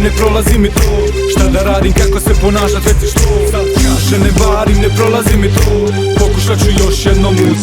ne prolazi mi to. Šta da radim, kako se ponašat, reci što. Sad kaže ne varim, ne prolazi mi to. Pokušat ću još jednom uz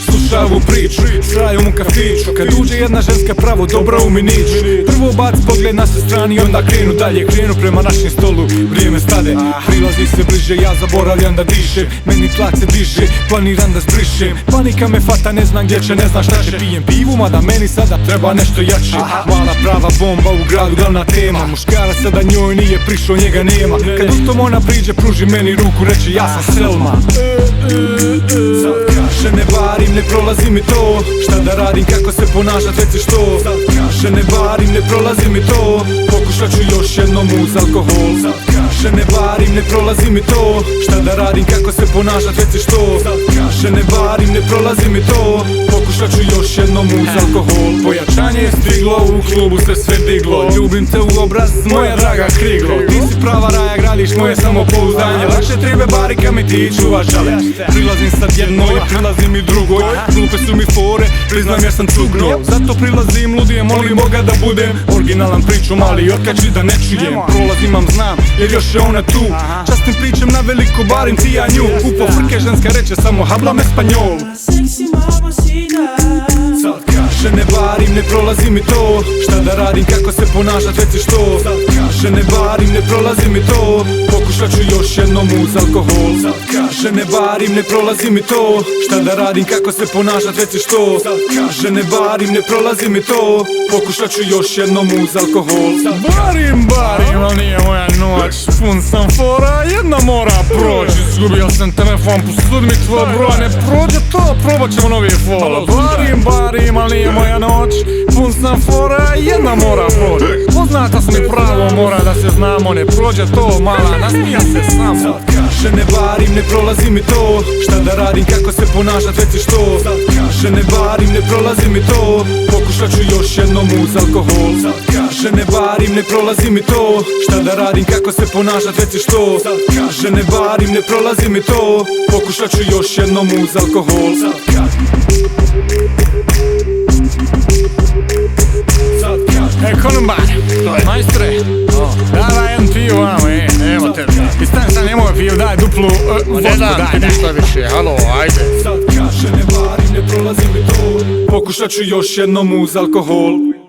slušaj ovu priču, s krajom u kafiću. Kad uđe jedna ženska pravo dobra u minić, prvo bac pogled na sve strani, onda krenu dalje. Krenu prema našem stolu, vrijeme stade. Prilazi se bliže, ja zaboravljam da dišem. Meni tlak se diže, planiram da zbrišem. Panika me fata, ne znam gdje će, ne znam šta će. Pijem pivu, mada meni sada treba nešto jače. Mala prava bomba u gradu, glavna tema. Muškara sada njoj nije prišao, njega nema. Kad u tom ona priđe, pruži meni ruku, reče ja sam Selma. Sad kaže ne varim, ne prolazi mi to. Šta da radim, kako se ponašat, reci što. Sad kaže ne varim, ne prolazi mi to. Pokušat ću još jednom uz alkohol. Sad kaže ne varim, ne prolazi mi to. Šta da radim, kako se ponašat, reci što. Sad kaže ne varim, ne prolazi mi to. Pokušat ću još jednom uz alkohol. Pojačanje je stiglo, u klubu se sve diglo. Ljubim te u obraz, moja draga kriglo. Ti si prava raja, gradiš moje samopouzdanje. Lakše tribe barika mi ti čuvaš žale. Prilazim sad jednoj, prilazim i drugoj. Glupe su mi fore, priznam jer sam cugno. Zato prilazim, ludijem, molim Boga da budem originalan, pričom, ali otkači da ne čujem. Prolazim, vam znam, jer još je ona tu. Častim pričam na veliko, barim ti ja nju. Upo frke ženska reče, samo hablam espanjol. Sad kaže ne varim, ne prolazi mi to. Šta da radim, kako se ponašat, reci što. Sad kaže ne varim, ne prolazi mi to. Pokušat ću još jednom uz alkohol. Sad kaže ne varim, ne prolazi mi to. Šta da radim, kako se ponašat, reci što. Sad kaže ne varim, ne prolazi mi to. Pokušat ću još jednom uz alkohol. Barim, ali nije moja noć. Pun sam fora, jedna mora proći. Izgubio sam telefon, posud mi tvoj broj. Ne prođe to, probat ćemo novi fola. Barim, ali nije moja noć. Pun sam fora, jedna mora proći. Poznata sam mi pravo, mora da se znamo. Ne prođe to, mala, nasmija se samo. Sad kaže ne varim, ne prolazi mi to. Šta da radim, kako se ponašat, reci što. Sad kaže ne varim, ne prolazi mi to. Pokušat ću još jednom uz alkohol. Sad kaže ne varim, ne prolazi mi to. Šta da radim, kako se ponašat, reci što. Sad kaže ne varim, ne prolazi mi to. Pokušat ću još jednom uz alkohol. Sad kaže Kolumbar, majstre, davaj jedan pivu, evo tebe. I stan, nemoj pivu, daj duplu vodku, daj nešto više, halo, ajde. Sad kaže ne varim, ne prolazi mi to. Pokušat ću još jednom uz alkohol.